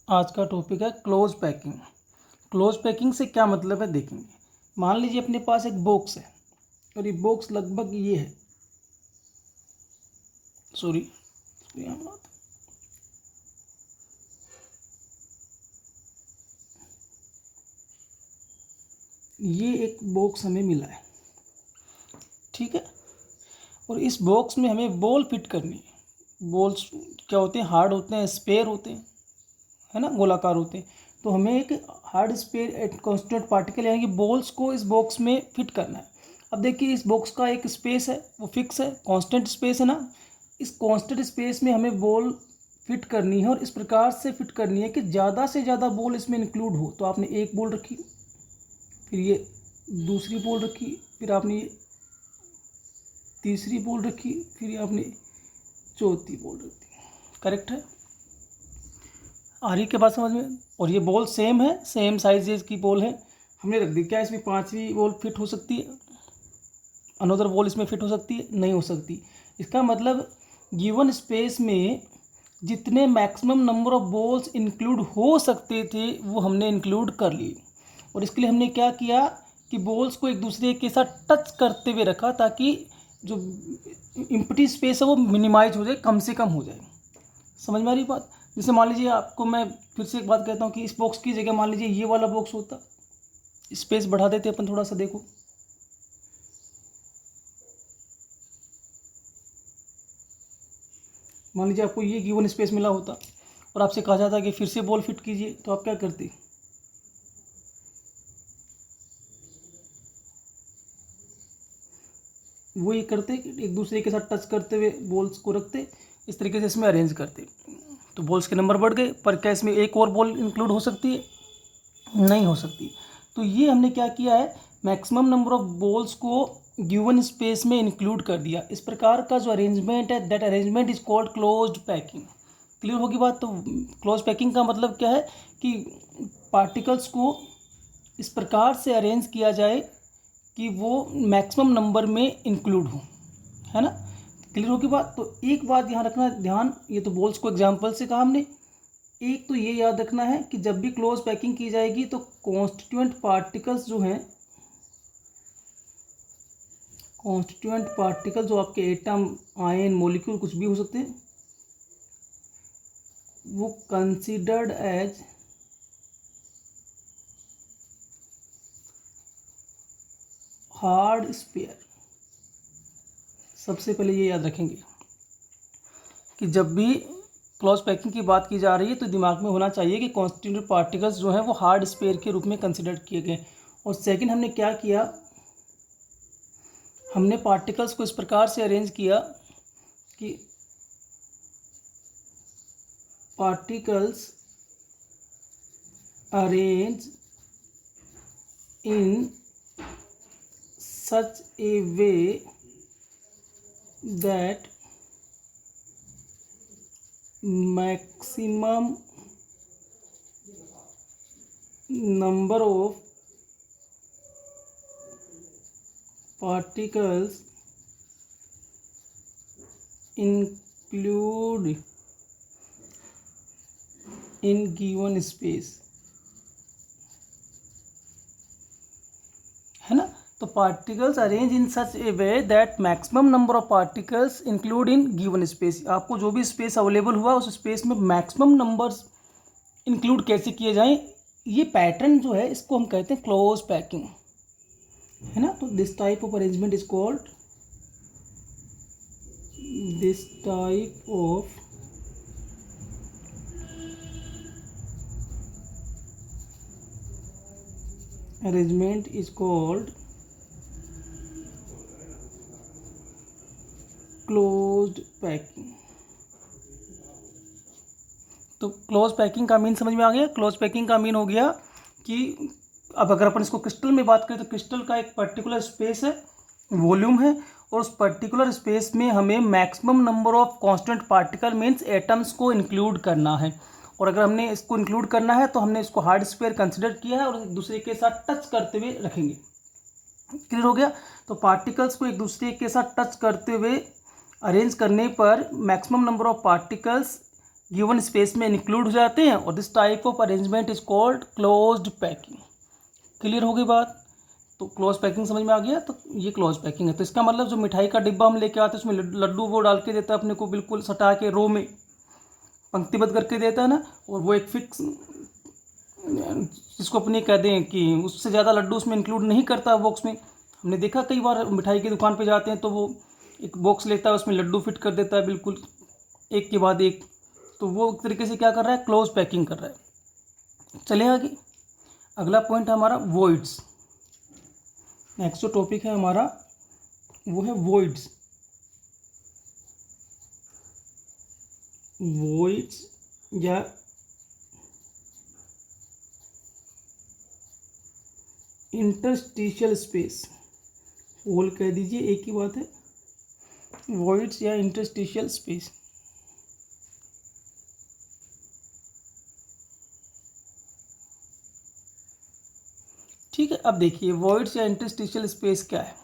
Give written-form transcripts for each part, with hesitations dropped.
आज का टॉपिक है क्लोज पैकिंग। क्लोज पैकिंग से क्या मतलब है देखेंगे। मान लीजिए अपने पास एक बॉक्स है और ये बॉक्स लगभग ये है, सॉरी ये एक बॉक्स हमें मिला है, ठीक है। और इस बॉक्स में हमें बॉल फिट करनी है। बॉल्स क्या होते हैं, हार्ड होते हैं, स्पेयर होते हैं, है ना, गोलाकार होते हैं। तो हमें एक hard sphere at constant particle यानी कि बॉल्स को इस बॉक्स में फिट करना है। अब देखिए इस बॉक्स का एक स्पेस है, वो फिक्स है, कांस्टेंट स्पेस है ना। इस कांस्टेंट स्पेस में हमें बॉल फिट करनी है और इस प्रकार से फिट करनी है कि ज़्यादा से ज़्यादा बॉल इसमें इंक्लूड हो। तो आपने एक बॉल रखी, फिर ये दूसरी बॉल रखी, फिर आपने ये तीसरी बॉल रखी, फिर आपने चौथी बॉल रखी। करेक्ट है, आ रही के बाद समझ में। और ये बॉल सेम है, सेम साइजेज की बॉल है, हमने रख दी। क्या इसमें पांचवी बॉल फिट हो सकती है? अनदर बॉल इसमें फिट हो सकती है? नहीं हो सकती। इसका मतलब गिवन स्पेस में जितने maximum number of balls include हो सकते थे वो हमने इंक्लूड कर लिए। और इसके लिए हमने क्या किया कि बॉल्स को एक दूसरे के साथ टच करते हुए रखा ताकि जो इम्पटी स्पेस है वो मिनिमाइज हो जाए, कम से कम हो जाए। समझ में आ रही बात? जैसे मान लीजिए आपको मैं फिर से एक बात कहता हूँ कि इस बॉक्स की जगह मान लीजिए ये वाला बॉक्स होता, स्पेस बढ़ा देते अपन थोड़ा सा, देखो मान लीजिए आपको ये गिवन स्पेस मिला होता और आपसे कहा जाता कि फिर से बॉल फिट कीजिए, तो आप क्या करते? वो ये करते कि एक दूसरे के साथ टच करते हुए बॉल्स को रखते, इस तरीके से इसमें अरेंज करते। तो बॉल्स के नंबर बढ़ गए, पर क्या इसमें एक और बॉल इंक्लूड हो सकती है? नहीं हो सकती। तो ये हमने क्या किया है, मैक्सिमम नंबर ऑफ बॉल्स को गिवन स्पेस में इंक्लूड कर दिया। इस प्रकार का जो अरेंजमेंट है, that arrangement is called closed packing. Clear होगी बात? तो क्लोज पैकिंग का मतलब क्या है कि पार्टिकल्स को इस प्रकार से अरेंज किया जाए कि वो मैक्सिमम नंबर में इंक्लूड हो, है ना। क्लियर होगी बात? तो एक बात यहाँ रखना ध्यान, ये तो बॉल्स को एग्जाम्पल से कहा हमने। एक तो ये याद रखना है कि जब भी क्लोज पैकिंग की जाएगी तो कॉन्स्टिट्यूएंट पार्टिकल्स जो हैं, कॉन्स्टिट्यूएंट पार्टिकल जो आपके एटम, आयन, मॉलिक्यूल कुछ भी हो सकते हैं, वो कंसीडर्ड एज हार्ड स्पेयर। सबसे पहले ये याद रखेंगे कि जब भी क्लोज पैकिंग की बात की जा रही है तो दिमाग में होना चाहिए कि कॉन्स्टिट्यूएंट पार्टिकल्स जो हैं वो हार्ड स्पेयर के रूप में कंसिडर किए गए। और सेकंड हमने क्या किया, हमने पार्टिकल्स को इस प्रकार से अरेंज किया कि particles arrange in such A way that maximum number of particles include in given space, है ना। तो particles arrange in such A way that maximum number of particles include in given space. आपको जो भी space available हुआ उस space में maximum numbers include कैसे किए जाएं, ये पैटर्न जो है इसको हम कहते हैं क्लोज पैकिंग, है ना। तो this type of arrangement is called, this type of arrangement is called closed packing। तो क्लोज पैकिंग का मीन समझ में आ गया। क्लोज पैकिंग का मीन हो गया कि अब अगर अपन इसको क्रिस्टल में बात करें तो क्रिस्टल का एक पर्टिकुलर स्पेस है, वॉल्यूम है, और उस पर्टिकुलर स्पेस में हमें maximum number of constant particle means atoms को इंक्लूड करना है। और अगर हमने इसको इंक्लूड करना है तो हमने इसको हार्ड स्फीयर कंसिडर किया है और एक दूसरे के साथ टच करते हुए रखेंगे। क्लियर हो गया? तो पार्टिकल्स को एक दूसरे के साथ टच करते हुए अरेंज करने पर maximum number of particles given space में इंक्लूड हो जाते हैं, और this type of arrangement is called closed packing. Clear हो गई बात? तो क्लोज पैकिंग समझ में आ गया। तो ये क्लोज पैकिंग है। तो इसका मतलब जो मिठाई का डिब्बा हम लेके आते हैं उसमें लड्डू वो डाल के देता है अपने को, बिल्कुल सटा के रो में पंक्तिबद्ध करके देता है ना, और वो एक फिक्स, जिसको अपने कह दें कि उससे ज़्यादा लड्डू उसमें इंक्लूड नहीं करता बॉक्स में। हमने देखा कई बार मिठाई की दुकान पे जाते हैं तो वो एक बॉक्स लेता है, उसमें लड्डू फिट कर देता है बिल्कुल एक के बाद एक। तो वो एक तरीके से क्या कर रहा है, क्लोज पैकिंग कर रहा है। चलिए आगे, अगला पॉइंट है हमारा वॉइड्स। नेक्स्ट जो टॉपिक है हमारा वो है वॉइड्स। वॉइड्स या इंटरस्टिशियल स्पेस, होल कह दीजिए, एक ही बात है, वॉइड्स या इंटरस्टिशियल स्पेस। ठीक है, अब देखिए वॉइड्स या इंटरस्टिशियल स्पेस क्या है।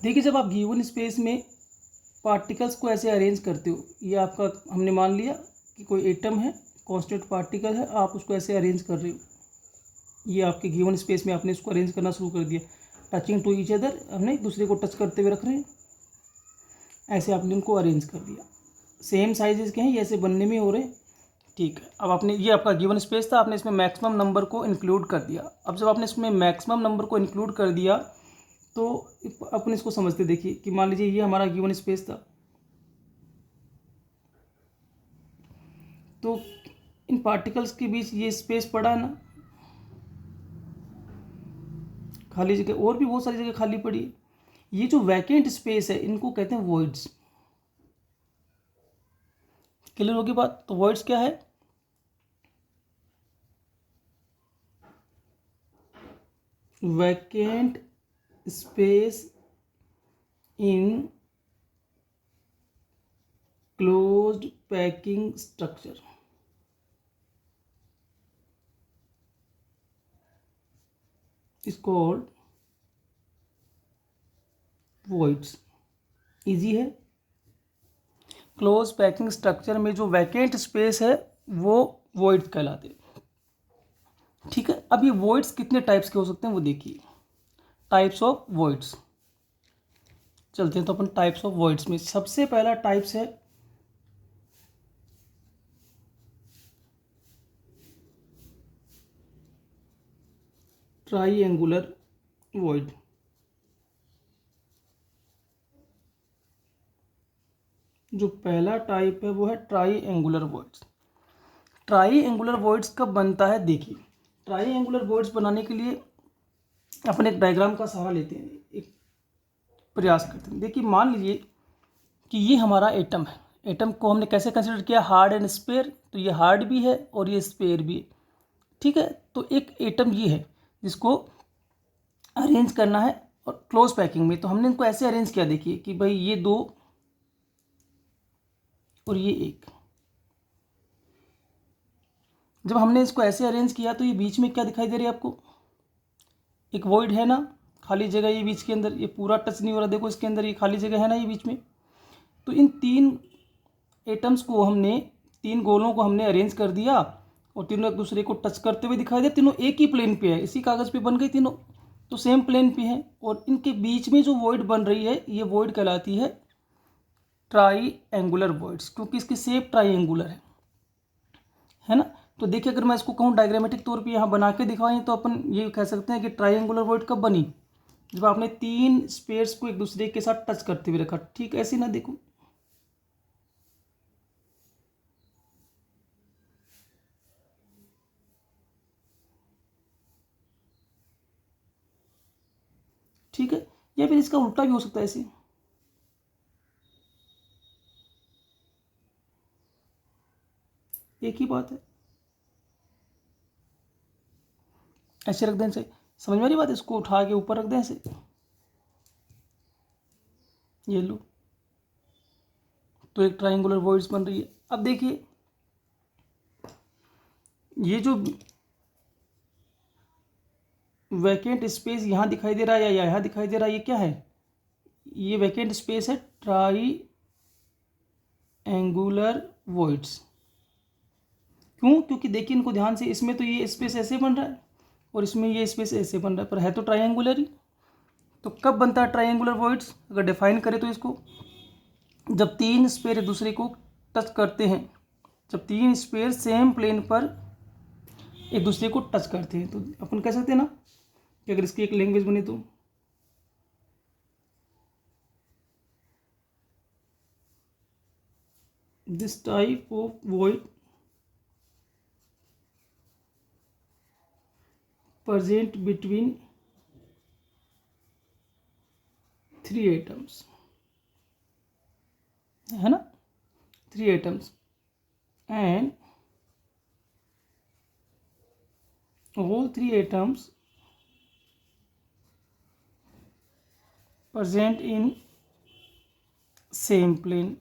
देखिए जब आप गिवन स्पेस में पार्टिकल्स को ऐसे अरेंज करते हो, ये आपका हमने मान लिया कि कोई एटम है, कांस्टेंट पार्टिकल है, आप उसको ऐसे अरेंज कर रहे हो, ये आपके गिवन स्पेस में आपने इसको अरेंज करना शुरू कर दिया, टचिंग टू ईच अदर, हमने एक दूसरे को टच करते हुए रख रहे हैं, ऐसे आपने उनको अरेंज कर दिया। सेम साइजेस के हैं, ये ऐसे बनने में हो रहे हैं। ठीक है, अब आपने, ये आपका गिवन स्पेस था, आपने इसमें मैक्सिमम नंबर को इंक्लूड कर दिया। अब जब आपने इसमें मैक्सिमम नंबर को इंक्लूड कर दिया तो अपन इसको समझते, देखिए कि मान लीजिए ये हमारा गिवन स्पेस था, तो इन पार्टिकल्स के बीच ये स्पेस पड़ा है ना, खाली जगह, और भी बहुत सारी जगह खाली पड़ी है। ये जो वैकेंट स्पेस है इनको कहते हैं वॉइड्स। क्लियर होगी बात? तो वॉइड्स क्या है, vacant space in closed packing structure. Is called voids. Easy है। क्लोज पैकिंग स्ट्रक्चर में जो वैकेंट स्पेस है वो वॉइड्स कहलाते हैं। ठीक है, अब ये वॉइड्स कितने टाइप्स के हो सकते हैं वो देखिए, टाइप्स ऑफ वॉइड्स। चलते हैं तो अपन टाइप्स ऑफ वॉइड्स में सबसे पहला टाइप्स है ट्राइएंगुलर वॉइड। जो पहला टाइप है वो है ट्राइएंगुलर वॉइड्स। ट्राइएंगुलर वॉइड्स कब बनता है, देखिए ट्राइएंगुलर वॉइड्स बनाने के लिए अपन एक डायग्राम का सहारा लेते हैं, एक प्रयास करते हैं। देखिए मान लीजिए कि ये हमारा एटम है, एटम को हमने कैसे कंसिडर किया, हार्ड एंड स्पेयर, तो ये हार्ड भी है और ये स्पेयर भी है। ठीक है, तो एक एटम ये है जिसको अरेंज करना है और क्लोज पैकिंग में, तो हमने इनको ऐसे अरेंज किया, देखिए कि भाई ये दो और ये एक। जब हमने इसको ऐसे अरेंज किया तो ये बीच में क्या दिखाई दे रही है आपको, एक वॉइड है ना, खाली जगह ये बीच के अंदर, ये पूरा टच नहीं हो रहा, देखो इसके अंदर ये खाली जगह है ना ये बीच में। तो इन तीन एटम्स को हमने, तीन गोलों को हमने अरेंज कर दिया और तीनों एक दूसरे को टच करते हुए दिखाई दे, तीनों एक ही प्लेन पे है, इसी कागज़ पे बन गई तीनों, तो सेम प्लेन पे है। और इनके बीच में जो वॉइड बन रही है ये वॉइड कहलाती है ट्राइएंगुलर वॉइड्स, क्योंकि इसकी शेप ट्राइएंगुलर है ना। तो देखिए अगर मैं इसको कहूँ डायग्रामेटिक तौर पे यहाँ बना के दिखाएं तो अपन ये कह सकते हैं कि ट्राइएंगुलर वॉइड कब बनी, जब आपने तीन स्पेयर्स को एक दूसरे के साथ टच करते हुए रखा। ठीक ऐसे ना, देखो ठीक है, या फिर इसका उल्टा भी हो सकता है, ऐसे एक ही बात है, ऐसे रख दें से, समझ में आ रही बात, इसको उठा के ऊपर रख दें ऐसे, ये लो, तो एक ट्राइंगुलर वॉइड्स बन रही है। अब देखिए ये जो वैकेंट स्पेस यहाँ दिखाई दे रहा है या यहाँ दिखाई दे रहा है, ये क्या है, ये वैकेंट स्पेस है ट्राइएंगुलर वॉइड्स। क्यों? क्योंकि देखिए इनको ध्यान से, इसमें तो ये स्पेस ऐसे बन रहा है और इसमें ये स्पेस ऐसे बन रहा है, पर है तो ट्राइंगुलर ही। तो कब बनता है ट्राइंगुलर वॉइड्स? अगर डिफाइन करें तो इसको, जब तीन स्पेयर एक दूसरे को टच करते हैं, जब तीन स्पेयर सेम प्लेन पर एक दूसरे को टच करते हैं, तो अपन कह सकते हैं ना कि अगर इसकी एक लैंग्वेज बने तो this type of void present between three atoms, है ना, three atoms, and all three atoms present in same plane।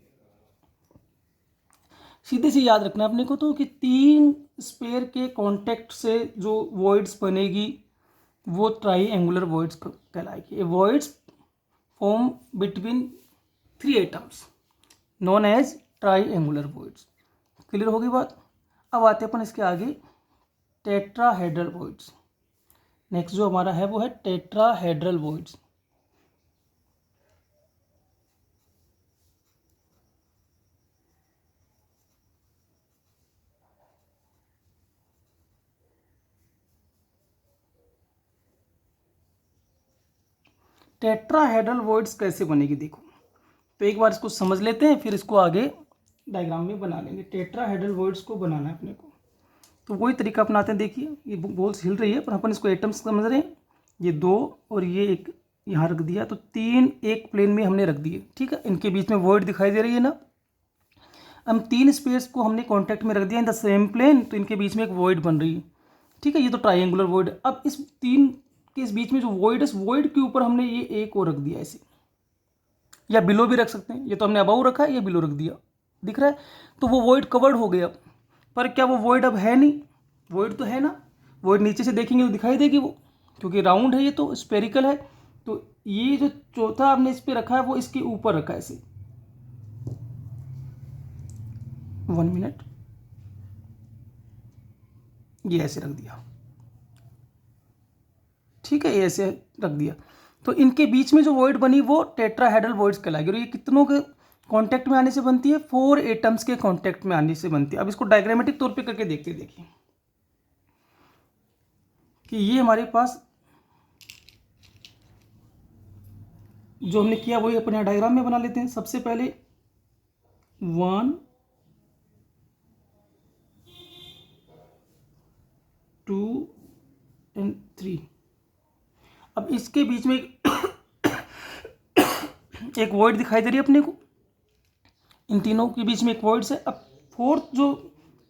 सीधे से याद रखना अपने को तो कि तीन स्पेयर के कांटेक्ट से जो वॉइड्स बनेगी वो ट्राइएंगुलर वॉइड्स कहलाएगी। ये voids form between three atoms known as triangular voids. Clear होगी बात? अब आते हैं अपन इसके आगे, टेट्राहेड्रल वॉइड्स। नेक्स्ट जो हमारा है वो है टेट्राहेड्रल वॉइड्स। टेट्राहेड्रल वॉइड्स कैसे बनेगी देखो, तो एक बार इसको समझ लेते हैं, फिर इसको आगे डायग्राम में बना लेंगे। टेट्राहेड्रल वॉइड्स को बनाना है अपने को, तो वही तरीका अपनाते हैं। देखिए ये बॉल्स हिल रही है पर अपन इसको एटम्स समझ रहे हैं, ये दो और ये एक यहाँ रख दिया, तो तीन एक प्लेन में हमने रख दिए, ठीक है। इनके बीच में वॉइड दिखाई दे रही है ना, हम तीन स्पेस को हमने कॉन्टैक्ट में रख दिया इन द सेम प्लेन, तो इनके बीच में एक वॉइड बन रही है, ठीक है। ये तो ट्राइएंगुलर वॉइड। अब इस तीन के इस बीच में जो वॉइड है, इस वॉइड के ऊपर हमने ये एक और रख दिया ऐसे, या बिलो भी रख सकते हैं। ये तो हमने अबाउ रखा है, ये बिलो रख दिया, दिख रहा है, तो वो वॉइड कवर्ड हो गया। पर क्या वो वॉइड अब है नहीं? वॉइड तो है ना, वॉइड नीचे से देखेंगे तो दिखाई देगी वो, क्योंकि राउंड है, ये तो स्पेरिकल है। तो ये जो चौथा आपने इस पर रखा है वो इसके ऊपर रखा है ऐसे, 1 मिनट, ये ऐसे रख दिया, ठीक है, ये ऐसे रख दिया। तो इनके बीच में जो वॉइड बनी वो टेट्राहेड्रल वॉइड्स कहलाएगी। और ये कितनों के कांटेक्ट में आने से बनती है? 4 एटम्स के कांटेक्ट में आने से बनती है। अब इसको डायग्रामेटिक तौर पे करके देखते देखिए कि ये हमारे पास जो हमने किया वही अपने डायग्राम में बना लेते हैं। सबसे पहले 1 2 एंड 3। अब इसके बीच में एक वॉइड दिखाई दे रही है अपने को, इन तीनों के बीच में एक वॉइड है। अब फोर्थ जो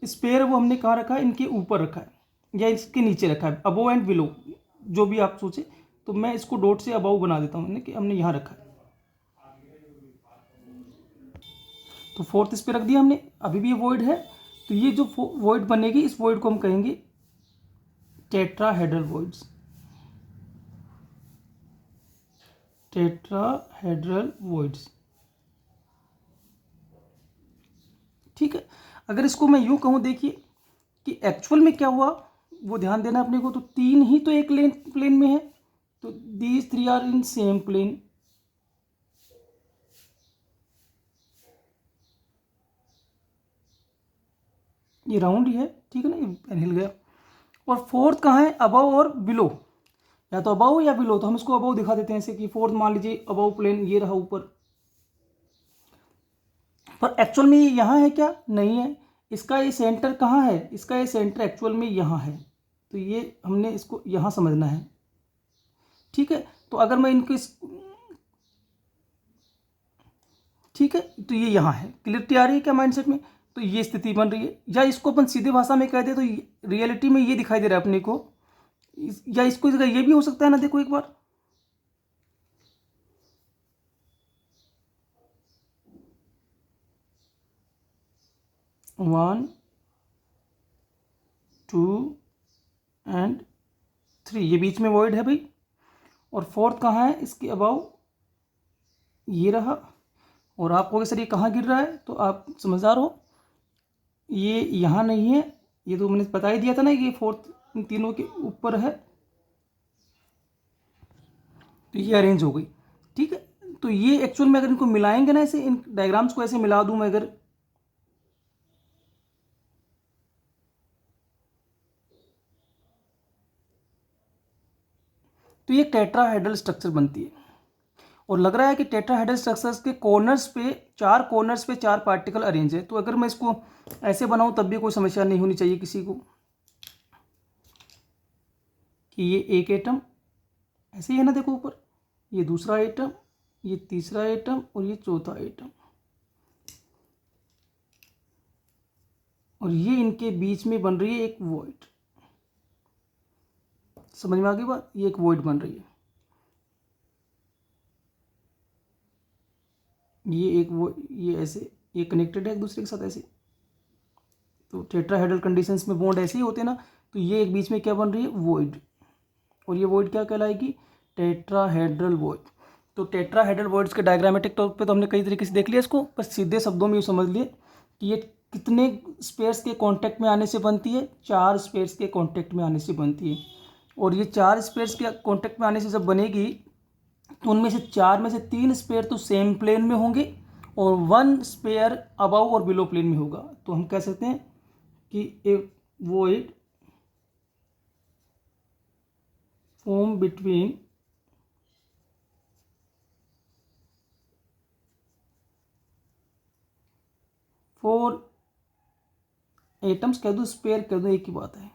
स्पेयर है वो हमने कहाँ रखा है? इनके ऊपर रखा है या इसके नीचे रखा है, अबव एंड बिलो, जो भी आप सोचे। तो मैं इसको डॉट से अबव बना देता हूँ कि हमने यहाँ रखा है, तो फोर्थ स्पेयर रख दिया हमने। अभी भी ये वॉइड है, तो ये जो वॉइड बनेगी, इस वॉइड को हम कहेंगे टेट्राहेड्रल वॉइड्स। टेट्राहेड्रल वॉइड्स, ठीक है। अगर इसको मैं यूं कहूं, देखिए कि एक्चुअल में क्या हुआ वो ध्यान देना अपने को। तो तीन ही तो एक प्लेन में है, तो these three are in same plane. ये राउंड ही है, ठीक है ना, ये पेन हिल गया। और फोर्थ कहाँ है? अबव और बिलो, या तो अबव या बिलो। तो हम इसको अबव दिखा देते हैं ऐसे कि फोर्थ मान लीजिए अबव प्लेन ये रहा ऊपर, पर एक्चुअल में ये यहाँ है क्या? नहीं है। इसका ये सेंटर कहाँ है? इसका ये सेंटर एक्चुअल में यहाँ है, तो ये हमने इसको यहाँ समझना है, ठीक है। तो अगर मैं इनको ठीक है, तो ये यहाँ है। क्लियरिटी आ रही है क्या माइंडसेट में? तो ये स्थिति बन रही है। या इसको अपन सीधे भाषा में कह दे तो रियलिटी में ये दिखाई दे रहा है अपने को, या इसको ये भी हो सकता है ना, देखो एक बार, वन 2 एंड 3, ये बीच में वॉइड है भाई। और फोर्थ कहाँ है? इसके अबाउ ये रहा। और आप कहोगे सर ये कहाँ गिर रहा है? तो आप समझदार हो, ये यहाँ नहीं है, ये तो मैंने बता ही दिया था ना कि ये फोर्थ इन तीनों के ऊपर है, तो ये अरेंज हो गई। ठीक है, तो ये एक्चुअल में अगर इनको मिलाएंगे ना, ऐसे इन डायग्राम्स को ऐसे मिला दूं मैं अगर, तो ये टेट्राहेड्रल स्ट्रक्चर बनती है। और लग रहा है कि टेट्राहेड्रल स्ट्रक्चर्स के कॉर्नर्स पे, चार कॉर्नर्स पे चार पार्टिकल अरेंज है। तो अगर मैं इसको ऐसे बनाऊं तब भी कोई समस्या नहीं होनी चाहिए किसी को, कि ये एक एटम ऐसे ही है ना, देखो ऊपर, ये दूसरा एटम, ये तीसरा एटम और ये चौथा एटम, और ये इनके बीच में बन रही है एक वॉइड। समझ में आ गई बात, ये एक वॉइड बन रही है, ये एक वो, ये ऐसे, ये कनेक्टेड है एक दूसरे के साथ ऐसे। तो टेट्राहेड्रल कंडीशंस में बॉन्ड ऐसे ही होते हैं ना, तो ये एक बीच में क्या बन रही है, वॉइड, और ये वॉइड क्या कहलाएगी, टेट्राहेड्रल वॉइड। तो टेट्राहेड्रल वॉइड्स के डायग्रामेटिक तौर पे तो हमने कई तरीके से देख लिया इसको, बस सीधे शब्दों में ये समझ लिए कि ये कितने स्पेयर्स के कांटेक्ट में आने से बनती है, चार स्पेयर्स के कांटेक्ट में आने से बनती है। और ये चार स्पेयर्स के कांटेक्ट में आने से जब बनेगी, तो उनमें से चार में से तीन स्पेयर तो सेम प्लेन में होंगे और वन स्पेयर अबव और बिलो प्लेन में होगा। तो हम कह सकते हैं कि ए void form between four atoms, कह दूँ स्पेयर कह दूँ, एक ही बात है,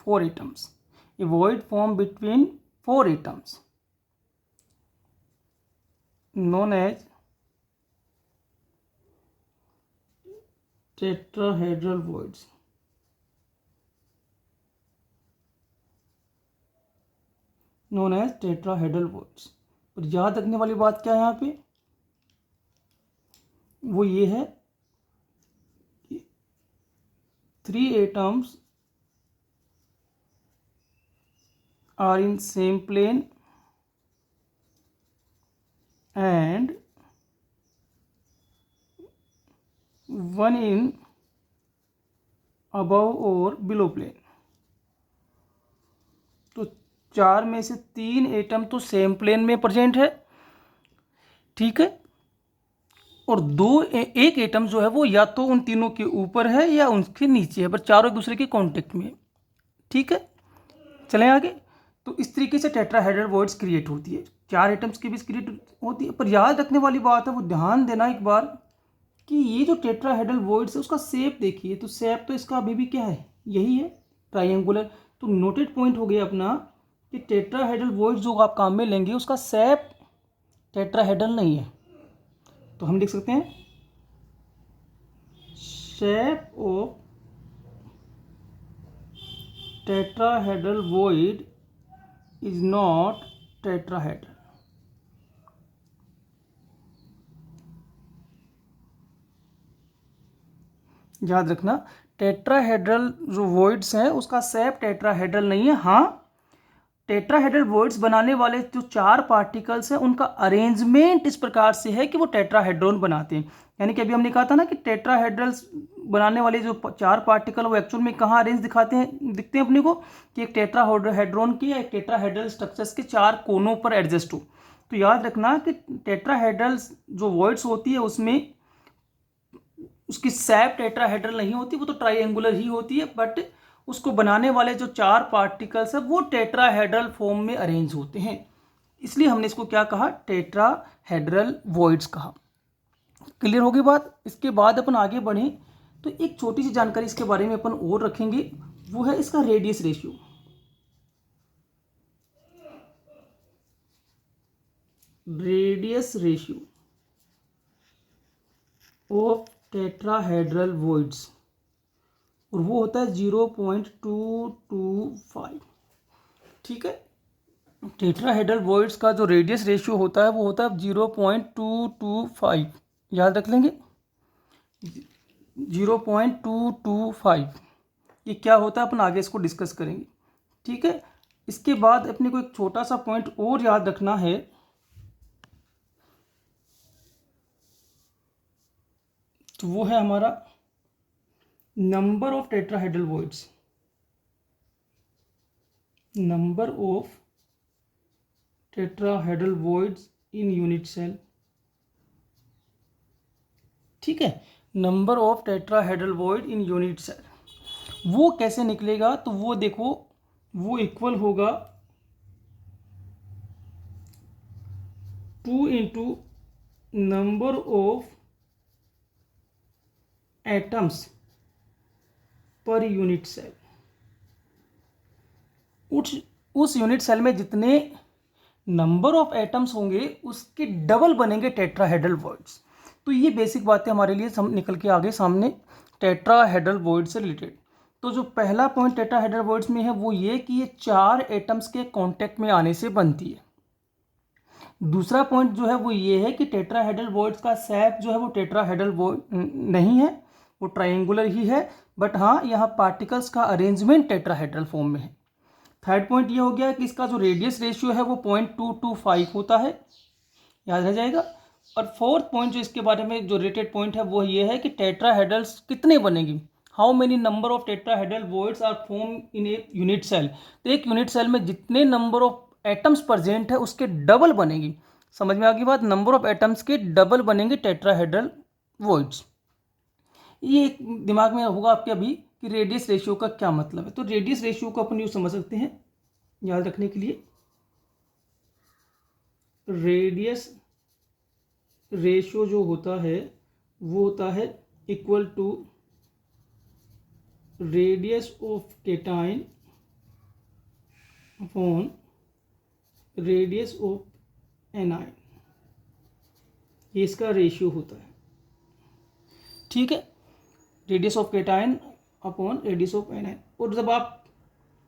फोर एटम्स, ए void form between four atoms known as tetrahedral voids। known as tetrahedral voids। और याद रखने वाली बात क्या है यहाँ पे, वो ये है कि three atoms are in same plane and one in above और below plane। तो चार में से तीन एटम तो सेम प्लेन में प्रेजेंट है, ठीक है, और एक एटम जो है वो या तो उन तीनों के ऊपर है या उनके नीचे है, पर चारों एक दूसरे के कांटेक्ट में, ठीक है। चलें आगे। तो इस तरीके से टेट्राहेड्रल वॉइड्स क्रिएट होती है, चार एटम्स के बीच क्रिएट होती है। पर याद रखने वाली बात है, वो ध्यान देना एक बार, कि ये जो टेट्राहेड्रल वॉइड्स है उसका शेप देखिए, तो शेप तो इसका अभी भी क्या है, यही है, ट्रायंगुलर। तो नोटेड पॉइंट हो गया अपना कि टेट्राहेड्रल वॉइड्स जो आप काम में लेंगे उसका शेप टेट्राहेड्रल नहीं है। तो हम लिख सकते हैं shape of tetrahedral void is not tetrahedral. याद रखना, टेट्राहेड्रल जो वॉइड्स हैं उसका शेप टेट्राहेड्रल नहीं है। हाँ, टेट्राहेड्रल वॉइड्स बनाने वाले जो चार पार्टिकल्स हैं उनका अरेंजमेंट इस प्रकार से है कि वो टेट्राहेड्रॉन बनाते हैं। यानी कि अभी हमने कहा था ना कि टेट्राहेड्रल्स बनाने वाले जो चार पार्टिकल वो एक्चुअल में कहाँ अरेंज दिखते हैं अपने को, कि एक टेट्राहेड्रॉन की या एक टेट्राहेड्रल स्ट्रक्चर्स के चार कोनों पर एडजस्ट हो। तो याद रखना कि टेट्राहेड्रल्स जो वॉइड्स होती है उसमें उसकी शेप टेट्राहेड्रल नहीं होती, वो तो ट्राइंगुलर ही होती है, बट उसको बनाने वाले जो चार पार्टिकल्स हैं वो टेट्राहेड्रल फॉर्म में अरेंज होते हैं, इसलिए हमने इसको क्या कहा, टेट्राहेड्रल वॉइड्स कहा। क्लियर होगी बात। इसके बाद अपन आगे बढ़ें तो एक छोटी सी जानकारी इसके बारे में अपन और रखेंगे, वो है इसका radius ratio. Radius ratio of tetrahedral voids, और वो होता है 0.225। ठीक है, टेट्राहेड्रल वॉइड्स का जो रेडियस रेशियो होता है वो होता है 0.225। याद रख लेंगे 0.225। ये क्या होता है अपन आगे इसको डिस्कस करेंगे, ठीक है। इसके बाद अपने को एक छोटा सा पॉइंट और याद रखना है, वो है हमारा number of tetrahedral voids, number of tetrahedral voids in unit cell. ठीक है, number of tetrahedral void in unit cell वो कैसे निकलेगा, तो वो देखो वो इक्वल होगा 2 into number of atoms per unit cell. उस यूनिट सेल में जितने नंबर ऑफ एटम्स होंगे उसके डबल बनेंगे टेट्राहेड्रल वॉइड्स। तो ये बेसिक बातें हमारे लिए निकल के आगे सामने टेट्राहेड्रल वॉइड से रिलेटेड। तो जो पहला पॉइंट टेट्राहेड्रल वॉइड्स में है वो ये कि ये 4 एटम्स के कांटेक्ट में आने से बनती है। दूसरा पॉइंट जो है वो ये है कि टेट्राहेड्रल वॉइड्स का शेप जो है वो टेट्राहेड्रल वॉइड नहीं है, वो ट्रायंगुलर ही है, बट हाँ यहाँ पार्टिकल्स का अरेंजमेंट टेट्राहेड्रल फॉर्म में है। थर्ड पॉइंट ये हो गया कि इसका जो रेडियस रेशियो है वो 0.225 होता है, याद रह जाएगा। और फोर्थ पॉइंट जो इसके बारे में जो रिलेटेड पॉइंट है वो ये है कि टेट्राहेड्रल्स कितने बनेंगी, how many number of tetrahedral voids are form in a unit cell. तो एक यूनिट सेल में जितने नंबर ऑफ एटम्स प्रेजेंट है उसके डबल बनेगी। समझ में आ गई बात, नंबर ऑफ एटम्स के डबल बनेंगे टेट्राहेड्रल वॉइड्स। ये एक दिमाग में होगा आपके अभी कि रेडियस रेशियो का क्या मतलब है। तो रेडियस रेशियो को अपन यूँ समझ सकते हैं याद रखने के लिए, रेडियस रेशियो जो होता है वो होता है equal to radius of cation upon radius of anion, ये इसका रेशियो होता है। ठीक है, radius of cation upon radius of anion. और जब आप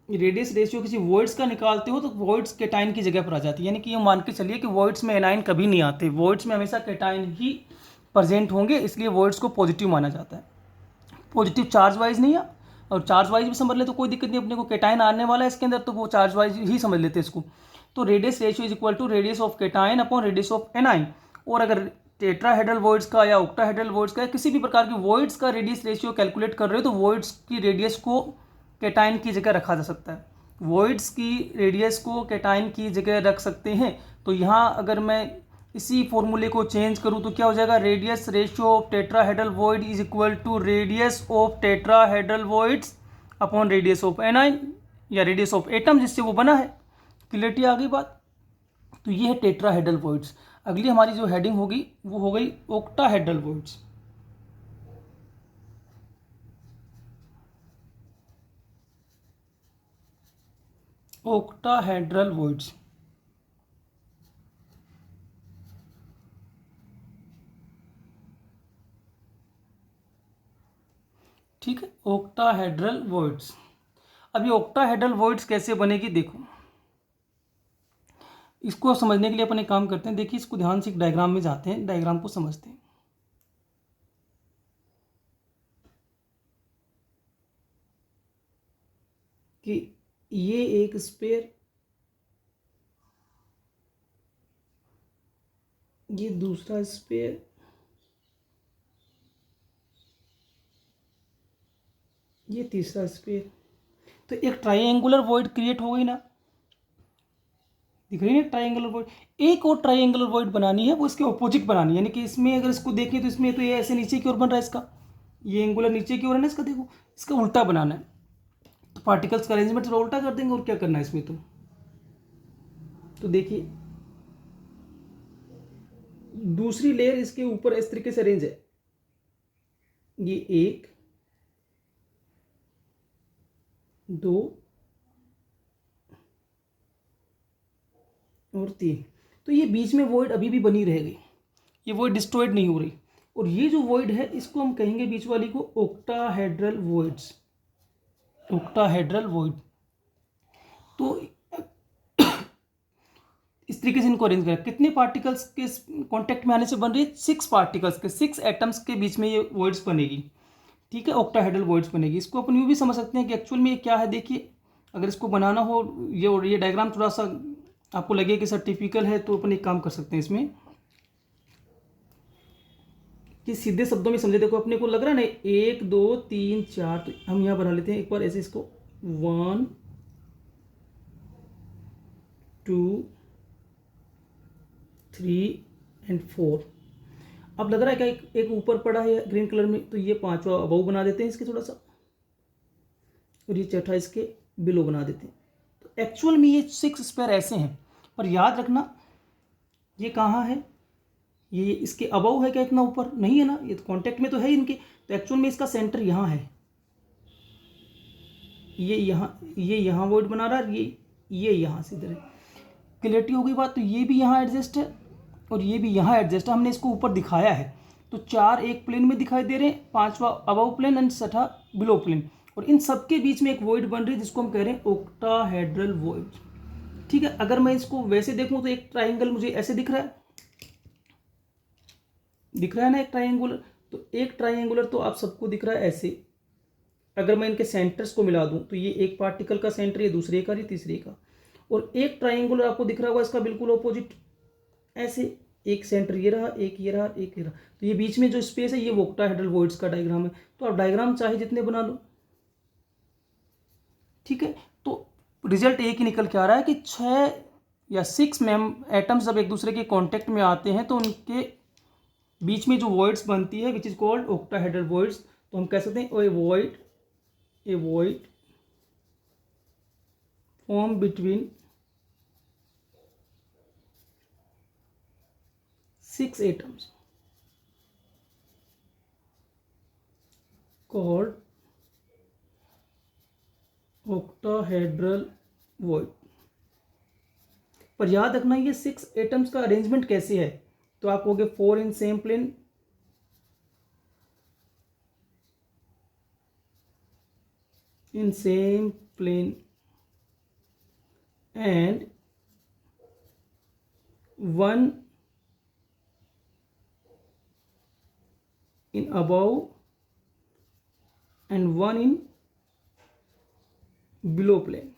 रेडियस रेशियो किसी वॉइड्स का निकालते हो तो वॉइड्स केटाइन की जगह पर आ जाती है, यानी कि ये मान के चलिए कि वॉइड्स में एनाइन कभी नहीं आते, वॉइड्स में हमेशा केटाइन ही प्रेजेंट होंगे, इसलिए वॉइड्स को पॉजिटिव माना जाता है। पॉजिटिव चार्ज वाइज नहीं है, और चार्ज वाइज भी समझ ले तो कोई दिक्कत नहीं, अपने को केटाइन आने वाला है इसके अंदर तो वो चार्ज वाइज ही समझ लेते हैं इसको। तो radius ratio is equal to radius of cation upon radius of anion. और अगर टेट्राहेड्रल वॉइड्स का या ऑक्टाहेड्रल वॉइड्स का या किसी भी प्रकार की वॉइड्स का रेडियस रेशियो कैलकुलेट कर रहे हो तो वॉइड्स की रेडियस को केटाइन की जगह रखा जा सकता है, वॉइड्स की रेडियस को केटाइन की जगह रख सकते हैं। तो यहाँ अगर मैं इसी फॉर्मूले को चेंज करूँ तो क्या हो जाएगा, radius ratio of tetrahedral void is equal to radius of tetrahedral voids upon radius of anion या रेडियस ऑफ एटम जिससे वो बना है। क्लियरिटी आ गई बात। तो ये है टेट्राहेड्रल वॉइड्स। अगली हमारी जो हेडिंग होगी वो हो गई ऑक्टाहेड्रल वॉइड्स। ऑक्टाहेड्रल वॉइड्स, ठीक है, ऑक्टाहेड्रल वॉइड्स। अब ये ऑक्टाहेड्रल वॉइड्स कैसे बनेगी देखो, इसको समझने के लिए अपन एक काम करते हैं। देखिए इसको ध्यान से एक डायग्राम में जाते हैं, डायग्राम को समझते हैं। कि ये एक स्फीयर, ये दूसरा स्फीयर, ये तीसरा स्फीयर। तो एक ट्रायंगुलर वॉइड क्रिएट हो गई ना, दिख रही है ट्रायंगुलर वॉइड। एक और ट्रायंगुलर वॉइड बनानी है, वो इसके ऑपोजिट बनानी है, यानी कि इसमें अगर इसको देखें तो इसमें तो ये ऐसे नीचे की ओर बन रहा है, इसका ये एंगुलर नीचे की ओर है ना, इसका देखो इसका उल्टा बनाना है। तो पार्टिकल्स का अरेंजमेंट थोड़ा उल्टा कर देंगे, और क्या करना है इसमें तो देखिए दूसरी लेयर इसके ऊपर इस तरीके से अरेंज है, ये 1 2 और 3। तो ये बीच में वॉइड अभी भी बनी रहेगी, ये वॉइड डिस्ट्रॉयड नहीं हो रही। और ये जो वॉइड है इसको हम कहेंगे बीच वाली को ऑक्टाहेड्रल वॉइड्स, ऑक्टाहेड्रल वॉइड। तो इस तरीके से इनको अरेंज करें। कितने पार्टिकल्स के कांटेक्ट में आने से बन रही है, 6 पार्टिकल्स के, 6 एटम्स के बीच में ये वॉइड्स बनेगी। ठीक है, ऑक्टाहेड्रल वॉइड्स बनेगी। इसको अपन यूँ भी समझ सकते हैं कि एक्चुअल में ये क्या है। देखिए अगर इसको बनाना हो ये, और ये डायग्राम थोड़ा सा आपको लगे कि सर टिपिकल है, तो अपन एक काम कर सकते हैं इसमें कि सीधे शब्दों में समझे। देखो अपने को लग रहा है ना 1 2 3 4, तो हम यहाँ बना लेते हैं एक बार ऐसे इसको 1 2 3 एंड 4। अब लग रहा है क्या एक ऊपर पड़ा है ग्रीन कलर में, तो ये पांचवा अबव बना देते हैं इसके थोड़ा सा, और ये चौथा इसके बिलो बना देते हैं। तो एक्चुअल में ये 6 स्क्वायर ऐसे हैं, पर याद रखना ये कहाँ है, ये इसके अबव है क्या, इतना ऊपर नहीं है ना, ये तो कांटेक्ट में तो है इनके। तो एक्चुअल में इसका सेंटर यहाँ है, ये यहाँ वॉइड बना रहा है, ये यहाँ से इधर है। क्लियरिटी हो गई बात। तो ये भी यहाँ एडजस्ट है और ये भी यहाँ एडजस्ट है, हमने इसको ऊपर दिखाया है। तो 4 एक प्लेन में दिखाई दे रहे हैं, 5वां अबव प्लेन एंड 6ठा बिलो प्लेन, और इन सबके बीच में एक वॉइड बन रही है जिसको हम कह रहे हैं ओक्टाहेड्रल वॉइड। ठीक है, अगर मैं इसको वैसे देखूं तो एक ट्राइंगल मुझे ऐसे दिख रहा है ना, एक ट्राइंगुलर। तो एक ट्राइंगुलर तो आप सबको दिख रहा है ऐसे। अगर मैं इनके सेंटर्स को मिला दूं तो ये एक पार्टिकल का सेंटर, ये दूसरे का, ये तीसरे का। और एक ट्राइंगुलर आपको दिख रहा होगा इसका बिल्कुल ऑपोजिट ऐसे, एक सेंटर ये रहा, एक ये रहा, एक ये रहा। तो ये बीच में जो स्पेस है ये ओक्टाहेड्रल वॉइड्स का डायग्राम है। तो आप डायग्राम चाहे जितने बना लो, ठीक है। तो रिजल्ट एक ही निकल के आ रहा है कि 6 या 6 एटम्स जब एक दूसरे के कांटेक्ट में आते हैं तो उनके बीच में जो वॉइड्स बनती है which is called octahedral voids. तो हम कह सकते हैं ए void form between 6 atoms called octahedral void. पर याद रखना ये 6 एटम्स का अरेंजमेंट कैसे है। तो आप कहोगे 4 in same plane, and 1 in above and 1 in below plane।